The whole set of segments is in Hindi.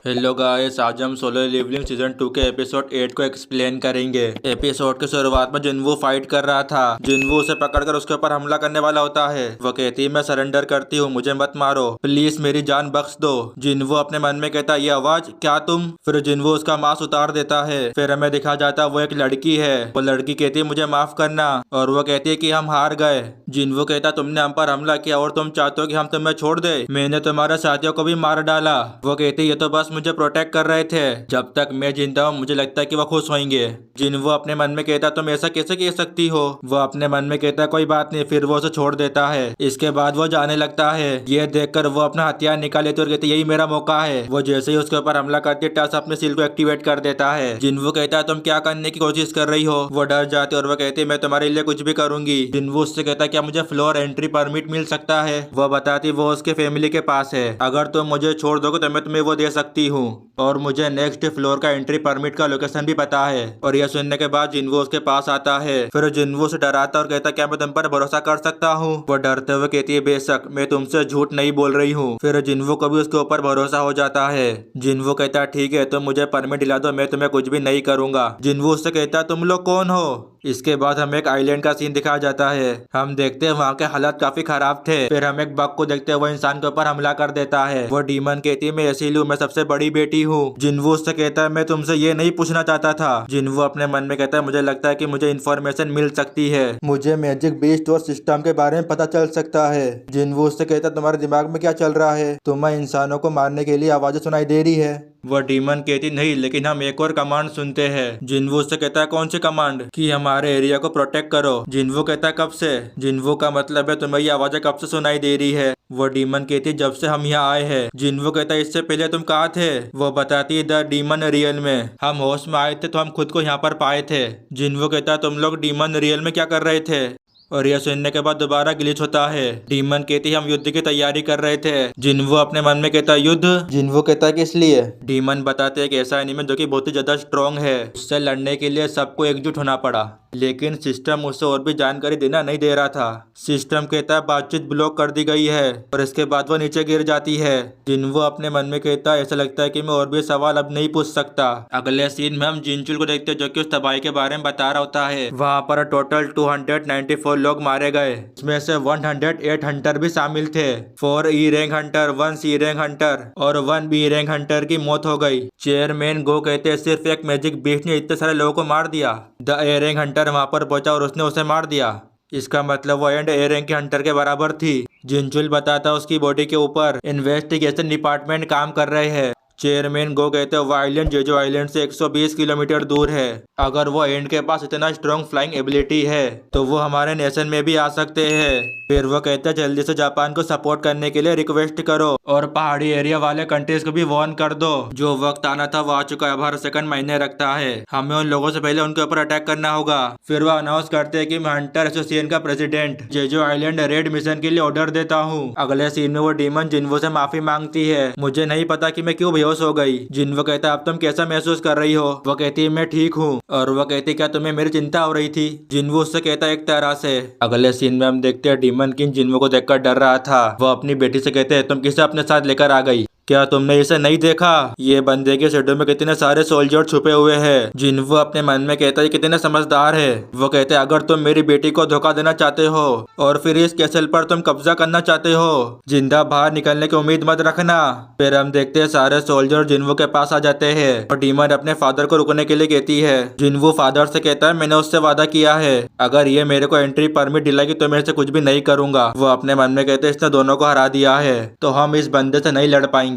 हेलो गाइस, आज हम सोलो लेवलिंग सीजन 2 के एपिसोड 8 को एक्सप्लेन करेंगे। एपिसोड के शुरुआत में जिन्वू फाइट कर रहा था। जिन्वू उसे पकड़कर उसके ऊपर हमला करने वाला होता है। वो कहती है मैं सरेंडर करती हूँ, मुझे मत मारो, प्लीज मेरी जान बख्श दो। जिन्वू अपने मन में कहता ये आवाज क्या तुम। फिर जिन्वू उसका मास्क उतार देता है। फिर हमें दिखा जाता वो एक लड़की है। वो लड़की कहती है मुझे माफ करना, और वो कहती है कि हम हार गए। जिन्वू कहता तुमने हम पर हमला किया और तुम चाहते हो कि हम तुम्हें छोड़ दे। मैंने तुम्हारे साथियों को भी मार डाला। वो कहती ये तो बस मुझे प्रोटेक्ट कर रहे थे। जब तक मैं जिंदा हूँ मुझे लगता है कि वो खुश होंगे। जिन्वू अपने मन में कहता तुम ऐसा कैसे कह सकती हो। वो अपने मन में कहता कोई बात नहीं, फिर वो उसे छोड़ देता है। इसके बाद वो जाने लगता है। ये देखकर वो अपना हथियार निकाल लेती और कहती यही मेरा मौका है। वो जैसे ही उसके ऊपर हमला करती है टस अपने सील को एक्टिवेट कर देता है। जिन्वू कहता है तुम क्या करने की कोशिश कर रही हो। वो डर जाती है और वो कहती है मैं तुम्हारे लिए कुछ भी करूंगी। जिन्वू उससे कहता है क्या मुझे फ्लोर एंट्री परमिट मिल सकता है। वो बताती वो उसके फैमिली के पास है। अगर तुम मुझे छोड़ दोगे तो मैं तुम्हें वो दे सकती हूँ, और मुझे नेक्स्ट फ्लोर का एंट्री परमिट का लोकेशन भी पता है। और यह सुनने के बाद जिन्वू उसके पास आता है। फिर जिन्वू से डराता और कहता क्या मैं तुम पर भरोसा कर सकता हूँ। वो डरते हुए कहती है बेशक, मैं तुमसे झूठ नहीं बोल रही हूँ। फिर जिन्वू को भी उसके ऊपर भरोसा हो जाता है। जिन्वू कहता ठीक है तुम मुझे परमिट दिला दो, मैं तुम्हें कुछ भी नहीं करूंगा। जिन्वू उससे कहता तुम लोग कौन हो। इसके बाद हमें एक आइलैंड का सीन दिखाया जाता है। हम देखते हैं वहाँ के हालात काफी खराब थे। फिर हम एक बग को देखते हैं, वो इंसान के ऊपर हमला कर देता है। वो डीमन कहती है मैं इसीलिए हूँ, मैं सबसे बड़ी बेटी हूँ। जिन्वू उससे कहता है मैं तुमसे ये नहीं पूछना चाहता था। जिन्वू अपने मन में कहता है मुझे लगता है कि मुझे इन्फॉर्मेशन मिल सकती है, मुझे मैजिक बीस्ट और सिस्टम के बारे में पता चल सकता है। जिन्वू उससे कहता है तुम्हारे दिमाग में क्या चल रहा है, तुम्हें इंसानों को मारने के लिए आवाजें सुनाई दे रही है। वह डीमन कहती नहीं, लेकिन हम एक और कमांड सुनते हैं। जिन्वू उससे कहता है कौन सी कमांड, कि हमारे एरिया को प्रोटेक्ट करो। जिन्वू कहता है कब से। जिन्वू का मतलब है तुम्हें ये आवाजें कब से सुनाई दे रही है। वो डीमन कहती जब से हम यहाँ आए हैं। जिन्वू कहता है इससे पहले तुम कहाँ थे। वो बताती द डीमन रियल में। हम होश में आए थे तो हम खुद को यहाँ पर पाए थे। जिन्वू कहता तुम लोग डीमन रियल में क्या कर रहे थे। और यह सुनने के बाद दोबारा ग्लिच होता है। डीमन कहती हम युद्ध की तैयारी कर रहे थे। जिन्वू अपने मन में कहता युद्ध। जिन्वू कहता है किस लिए। डीमन बताते हैं कि ऐसा एनिमी जो कि बहुत ही ज्यादा स्ट्रॉन्ग है, उससे लड़ने के लिए सबको एकजुट होना पड़ा, लेकिन सिस्टम उससे और भी जानकारी देना नहीं दे रहा था। सिस्टम कहता है बातचीत ब्लॉक कर दी गई है, और इसके बाद वो नीचे गिर जाती है। जिन्वू अपने मन में कहता है ऐसा लगता है कि मैं और भी सवाल अब नहीं पूछ सकता। अगले सीन में हम जिनचुल को देखते हैं जो कि उस तबाही के बारे में बता रहा होता है। वहाँ पर टोटल 294 लोग मारे गए, इसमें से 108 हंटर भी शामिल थे। 4 ई रैंक हंटर, 1 सी रैंक हंटर और 1 बी रैंक हंटर की मौत हो गई। चेयरमैन गो कहते हैं सिर्फ एक मैजिक बीस्ट ने इतने सारे लोगों को मार दिया। द ए रैंक हंटर वहां पर पहुंचा और उसने उसे मार दिया। इसका मतलब वो एंड ए रैंक के हंटर के बराबर थी। जिनचुल बताता उसकी बॉडी के ऊपर इन्वेस्टिगेशन डिपार्टमेंट काम कर रहे हैं। चेयरमैन गो कहते हैं वो आइलैंड जेजो आइलैंड से 120 किलोमीटर दूर है। अगर वो एंड के पास इतना स्ट्रॉन्ग फ्लाइंग एबिलिटी है तो वो हमारे नेशन में भी आ सकते हैं। फिर वो कहते हैं जल्दी से जापान को सपोर्ट करने के लिए रिक्वेस्ट करो, और पहाड़ी एरिया वाले कंट्रीज को भी वार्न कर दो। जो वक्त आना था वो आ चुका है, अब हर सेकंड महीने रखता है, हमें उन लोगों से पहले उनके ऊपर अटैक करना होगा। फिर वो अनाउंस करते हैं कि मैं हंटर एसोसिएशन का president Jeju island red mission के लिए ऑर्डर देता हूँ। अगले सीन में वो डीमन जिन्वू से माफी मांगती है। मुझे नहीं पता कि मैं क्यों बेहोश हो गई। जिन्वू कहता है अब तुम कैसा महसूस कर रही हो। वो कहती है मैं ठीक हूँ, और वो कहती क्या तुम्हें मेरी चिंता हो रही थी। जिन्वू उससे कहता है एक तरह से। अगले सीन में हम देखते हैं डीमन किंग जिन्वू को देखकर डर रहा था। वो अपनी बेटी से कहते हैं तुम किसे अपने साथ लेकर आ गई, क्या तुमने इसे नहीं देखा। ये बंदे के शेडो में कितने सारे सोल्जर छुपे हुए हैं। जिन्वू अपने मन में कहता है कितने समझदार है। वो कहते हैं अगर तुम मेरी बेटी को धोखा देना चाहते हो और फिर इस कैसल पर तुम कब्जा करना चाहते हो, जिंदा बाहर निकलने की उम्मीद मत रखना। फिर हम देखते हैं सारे सोल्जर जिन्वू के पास आ जाते हैं, और डीमन अपने फादर को रुकने के लिए कहती है। जिन्वू फादर से कहता है मैंने उससे वादा किया है, अगर ये मेरे को एंट्री परमिट दिलाएगी तो मेरे से कुछ भी नहीं करूंगा। वो अपने मन में कहते हैं इसने दोनों को हरा दिया है तो हम इस बंदे से नहीं लड़ पाएंगे।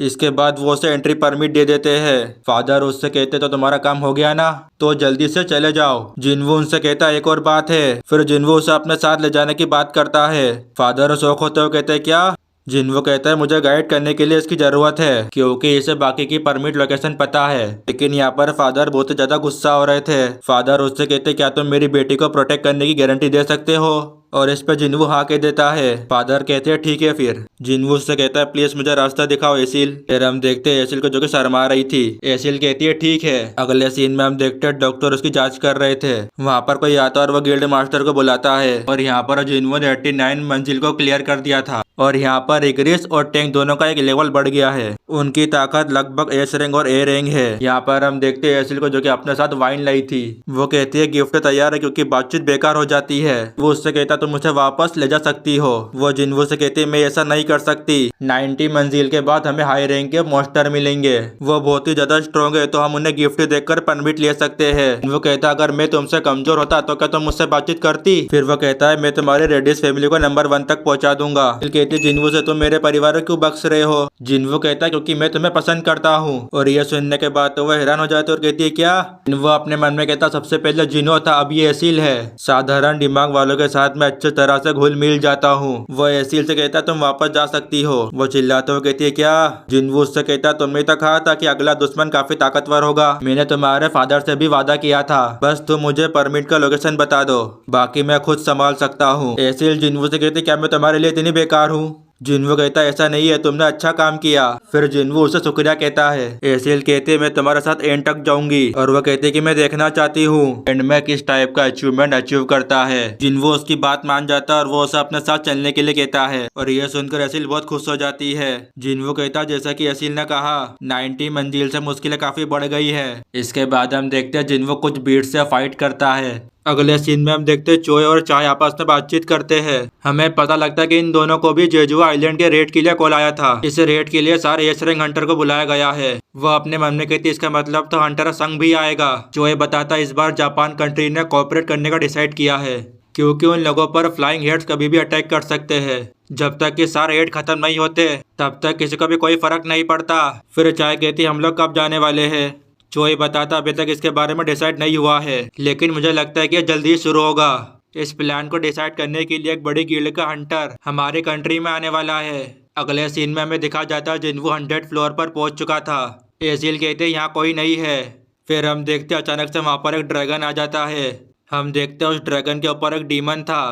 इसके बाद वो उसे एंट्री परमिट दे देते हैं। फादर उससे कहते तो तुम्हारा काम हो गया ना, तो जल्दी से चले जाओ। जिन्वू उनसे कहता एक और बात है। फिर जिन्वू उसे अपने साथ ले जाने की बात करता है। फादर शौक होते हुए कहते हैं क्या। जिन्वू कहता है मुझे गाइड करने के लिए इसकी जरूरत है, क्योंकि इसे बाकी की परमिट लोकेशन पता है। लेकिन यहाँ पर फादर बहुत ही ज्यादा गुस्सा हो रहे थे। फादर उससे कहते क्या तुम मेरी बेटी को प्रोटेक्ट करने की गारंटी दे सकते हो। और इस पे जिन्वू हाँ कह देता है। फादर कहते हैं ठीक है फिर। जिन्वू से कहता है प्लीज मुझे रास्ता दिखाओ एसिल। फिर हम देखते हैं एसिल को जो कि शर्मा रही थी। एसिल कहती है ठीक है। अगले सीन में हम देखते हैं डॉक्टर उसकी जांच कर रहे थे। वहाँ पर कोई आता और वो गिल्ड मास्टर को बुलाता है और यहाँ पर जिन्वू ने 89 मंजिल को क्लियर कर दिया था और यहाँ पर इग्रिस और टैंक दोनों का एक लेवल बढ़ गया है। उनकी ताकत लगभग एस रैंक और ए रैंक है। यहाँ पर हम देखते हैं एसिल को जो कि अपने साथ वाइन लाई थी। वो कहती है गिफ्ट तैयार है क्योंकि बातचीत बेकार हो जाती है। वो उससे कहता तुम मुझे वापस ले जा सकती हो। वो जिन्वू से कहती है मैं ऐसा नहीं कर सकती। 90 मंजिल के बाद हमें हाई रैंक के मॉन्स्टर मिलेंगे। वो बहुत ही ज्यादा स्ट्रॉन्ग है तो हम उन्हें गिफ्ट देकर परमिट ले सकते हैं। वो कहता अगर मैं तुमसे कमजोर होता तो क्या तुम मुझसे बातचीत करती। फिर वो कहता है मैं तुम्हारे रेडिस फैमिली को नंबर 1 तक पहुंचा दूंगा। कहती जिन्वू से तुम मेरे परिवार को क्यों बख्श रहे हो। जिन्वू कहता है क्योंकि मैं तुम्हें पसंद करता हूँ। और ये सुनने के बाद तो वह हैरान हो जाती है और कहती है क्या। जिन्वू अपने मन में कहता सबसे पहले जिनो था अब ये एसिल है। साधारण दिमाग वालों के साथ मैं अच्छी तरह से घुल मिल जाता हूँ। वो एसिल से कहता तुम वापस जा सकती हो। वो चिल्लाते हुए कहती है क्या। जिन्वू उससे कहता तुमने तो कहा था कि अगला दुश्मन काफी ताकतवर होगा। मैंने तुम्हारे फादर से भी वादा किया था। बस तुम मुझे परमिट का लोकेशन बता दो बाकी मैं खुद संभाल सकता हूँ। एसिल जिन्वू से कहती क्या मैं तुम्हारे लिए इतनी बेकार हूँ। जिन्वू कहता ऐसा नहीं है तुमने अच्छा काम किया। फिर जिन्वू उसे शुक्रिया कहता है। एसिल कहते मैं तुम्हारे साथ एंड तक जाऊंगी। और वह कहते कि मैं देखना चाहती हूँ एंड में किस टाइप का अचीवमेंट अचीव करता है। जिन्वू उसकी बात मान जाता है और वो उसे अपने साथ चलने के लिए कहता है। और यह सुनकर एसिल बहुत खुश हो जाती है। जिन्वू कहता जैसा कि एसिल ने कहा 90 मंजिल से मुश्किलें काफी बढ़ गई है। इसके बाद हम देखते हैं जिन्वू कुछ भीड़ से फाइट करता है। अगले सीन में हम देखते हैं चोय और चाय आपस में बातचीत करते हैं। हमें पता लगता है कि इन दोनों को भी जेजुआ आइलैंड के रेड के लिए कॉल आया था। इस रेड के लिए सारे एस रैंक हंटर को बुलाया गया है। वह अपने मन में कहती इसका मतलब तो हंटर संघ भी आएगा। चोय बताता इस बार जापान कंट्री ने कोऑपरेट करने का डिसाइड किया है क्योंकि उन लोगों पर फ्लाइंग हेड्स कभी भी अटैक कर सकते हैं। जब तक कि सारे हेड खत्म नहीं होते तब तक किसी को भी कोई फर्क नहीं पड़ता। फिर चाय कहती हम लोग कब जाने वाले हैं। चोय बताता अभी तक इसके बारे में डिसाइड नहीं हुआ है लेकिन मुझे लगता है कि यह जल्दी ही शुरू होगा। इस प्लान को डिसाइड करने के लिए एक बड़ी गिल्ड का हंटर हमारे कंट्री में आने वाला है। अगले सीन में हमें दिखा जाता है जिन्वू 100 फ्लोर पर पहुंच चुका था। एसिल कहते यहाँ कोई नहीं है। फिर हम देखते अचानक से वहाँ पर एक ड्रैगन आ जाता है। हम देखते उस ड्रैगन के ऊपर एक डीमन था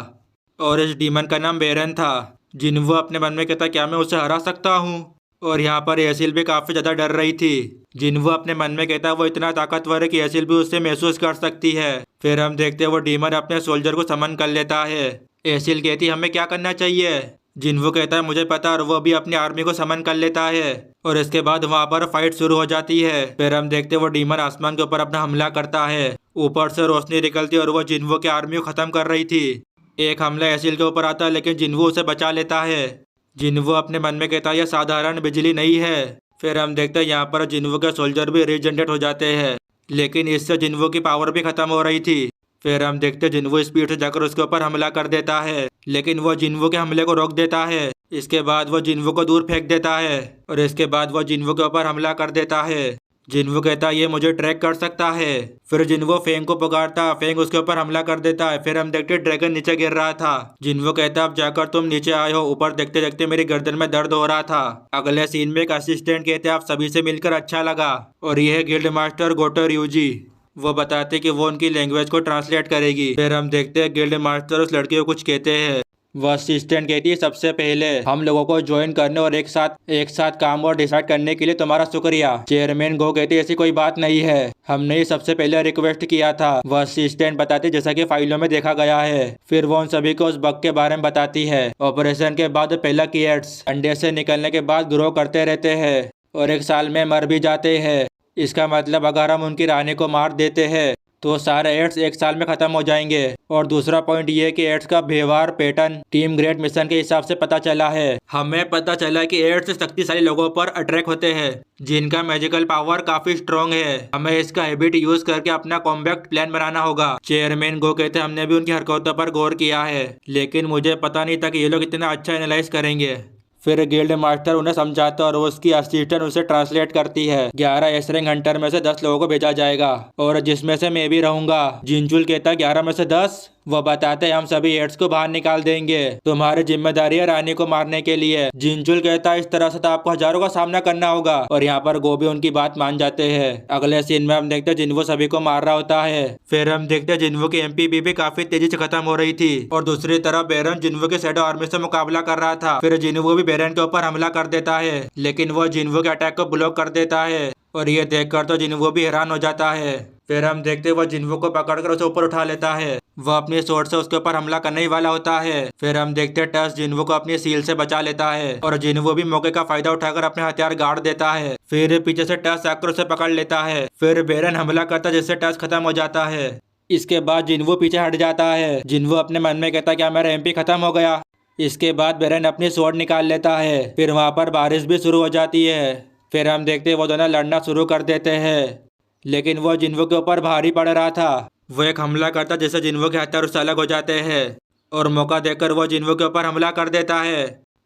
और इस डीमन का नाम बेरन था। जिन्वू अपने मन में कहता क्या मैं उसे हरा सकता हूँ। और यहाँ पर एसिल भी काफी ज्यादा डर रही थी। जिन्वू अपने मन में कहता वो इतना ताकतवर है कि एसिल भी उससे महसूस कर सकती है। फिर हम देखते हैं वो डीमन अपने सोल्जर को समन कर लेता है। एसिल कहती हमें क्या करना चाहिए। जिन्वू कहता है मुझे पता और वो भी अपनी आर्मी को समन कर लेता है। और इसके बाद वहाँ पर फाइट शुरू हो जाती है। फिर हम देखते हैं वो डीमन आसमान के ऊपर अपना हमला करता है। ऊपर से रोशनी निकलती और वो जिन्वू की आर्मी को खत्म कर रही थी। एक हमला एसिल के ऊपर आता है लेकिन जिन्वू उसे बचा लेता है। जिन्वू अपने मन में कहता है यह साधारण बिजली नहीं है। फिर हम देखते हैं यहाँ पर जिन्वू के सोल्जर भी रीजनरेट हो जाते हैं लेकिन इससे जिन्वू की पावर भी खत्म हो रही थी। फिर हम देखते हैं जिन्वू स्पीड से जाकर उसके ऊपर हमला कर देता है लेकिन वो जिन्वू के हमले को रोक देता है। इसके बाद वो जिन्वू को दूर फेंक देता है और इसके बाद वो जिन्वू के ऊपर हमला कर देता है। जिन्वू कहता है ये मुझे ट्रैक कर सकता है। फिर जिन्वू फेंग को पुकारता, फेंग उसके ऊपर हमला कर देता है। फिर हम देखते ड्रैगन नीचे गिर रहा था। जिन्वू कहता अब जाकर तुम नीचे आए हो। ऊपर देखते देखते मेरी गर्दन में दर्द हो रहा था। अगले सीन में एक असिस्टेंट कहते आप सभी से मिलकर अच्छा लगा। और ये है गिल्ड मास्टर गोटो ryuji। वो बताते कि वो उनकी लैंग्वेज को ट्रांसलेट करेगी। फिर हम देखते हैं गिल्ड मास्टर उस लड़की को कुछ कहते हैं। वह असिस्टेंट कहती है सबसे पहले हम लोगों को ज्वाइन करने और एक साथ काम और डिसाइड करने के लिए तुम्हारा शुक्रिया। चेयरमैन गो कहती ऐसी कोई बात नहीं है, हमने ही सबसे पहले रिक्वेस्ट किया था। वह असिस्टेंट बताती जैसा कि फाइलों में देखा गया है। फिर वो उन सभी को उस बग के बारे में बताती है। ऑपरेशन के बाद पहला किड्स अंडे से निकलने के बाद ग्रो करते रहते हैं और 1 साल में मर भी जाते हैं। इसका मतलब अगर हम उनकी रानी को मार देते हैं तो सारे एड्स 1 साल में खत्म हो जाएंगे। और दूसरा पॉइंट ये कि एड्स का व्यवहार पैटर्न टीम ग्रेट मिशन के हिसाब से पता चला है। हमें पता चला कि एड्स शक्तिशाली लोगों पर अट्रैक्ट होते हैं जिनका मैजिकल पावर काफी स्ट्रॉन्ग है। हमें इसका हैबिट यूज करके अपना कॉम्बैक्ट प्लान बनाना होगा। चेयरमैन गो कहते हमने भी उनकी हरकतों पर गौर किया है लेकिन मुझे पता नहीं था कि ये लोग इतना अच्छा एनालाइज करेंगे। फिर गिल्ड मास्टर उन्हें समझाता और उसकी असिस्टेंट उसे ट्रांसलेट करती है। 11 एस रैंक हंटर में से 10 लोगों को भेजा जाएगा और जिसमें से मैं भी रहूंगा। जिनचुल कहता 11 में से 10 वो बताते हैं हम सभी एड्स को बाहर निकाल देंगे, तुम्हारी जिम्मेदारी है रानी को मारने के लिए। जिनचुल कहता है इस तरह से तो आपको हजारों का सामना करना होगा, और यहाँ पर गोभी उनकी बात मान जाते हैं। अगले सीन में हम देखते हैं जिन्वो सभी को मार रहा होता है। फिर हम देखते हैं जिन्वो की एमपीबी भी काफी तेजी से खत्म हो रही थी, और दूसरी तरफ बेरन जिन्वो के शैडो आर्मी से मुकाबला कर रहा था। फिर जिन्वो भी बेरन के ऊपर हमला कर देता है, लेकिन वो जिन्वो के अटैक को ब्लॉक कर देता है, और ये देखकर तो जिन्वो भी हैरान हो जाता है। फिर हम देखते हैं वो जिन्वो को पकड़कर उसे ऊपर उठा लेता है। वो अपनी स्वॉर्ड से उसके ऊपर हमला करने ही वाला होता है। फिर हम देखते हैं टस जिन्वो को अपनी सील से बचा लेता है, और जिन्वो भी मौके का फायदा उठाकर अपने हथियार गाड़ देता है। फिर पीछे से टस आकर उसे पकड़ लेता है। फिर बेरन हमला करता है जिससे टस खत्म हो जाता है। इसके बाद जिन्वो पीछे हट जाता है। जिन्वो अपने मन में कहता है क्या मेरा एमपी खत्म हो गया। इसके बाद बेरन अपनी स्वॉर्ड निकाल लेता है। फिर वहाँ पर बारिश भी शुरू हो जाती है। फिर हम देखते हैं वो दोनों लड़ना शुरू कर देते हैं, लेकिन वो जिन्वो के ऊपर भारी पड़ रहा था। वो एक हमला करता जिससे जिन्वो के हथियार उससे अलग हो जाते हैं, और मौका देकर वो जिन्वो के ऊपर हमला कर देता है,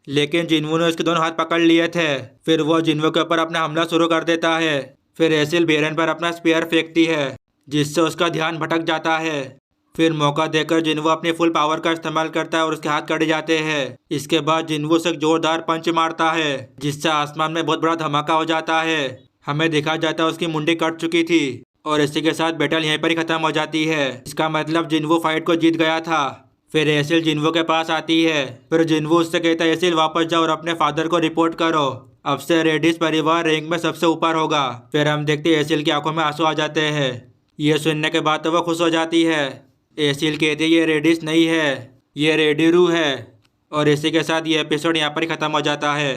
लेकिन जिन्वो ने उसके दोनों हाथ पकड़ लिए थे। फिर वो जिन्वो के ऊपर अपना हमला शुरू कर देता है। फिर एसिल बेरन पर अपना स्पीयर फेंकती है, जिससे उसका ध्यान भटक जाता है। फिर मौका देकर जिन्वो अपनी फुल पावर का इस्तेमाल करता है और उसके हाथ कट जाते हैं। इसके बाद जिन्वो से एक जोरदार पंच मारता है, जिससे आसमान में बहुत बड़ा धमाका हो जाता है। हमें दिखा जाता है उसकी मुंडी कट चुकी थी, और इसी के साथ बैटल यहीं पर ही खत्म हो जाती है। इसका मतलब जिन्वो फाइट को जीत गया था। फिर एसिल जिन्वो के पास आती है। फिर जिन्वो उससे कहता है एसिल वापस जाओ और अपने फादर को रिपोर्ट करो, अब से रेडिस परिवार रैंक में सबसे ऊपर होगा। फिर हम देखते हैं एसिल की आंखों में आंसू आ जाते हैं। ये सुनने के बाद तो वो खुश हो जाती है। एसिल कहती है ये रेडिस नहीं है, ये रेडिरू है। और इसी के साथ ये एपिसोड यहाँ पर ही खत्म हो जाता है।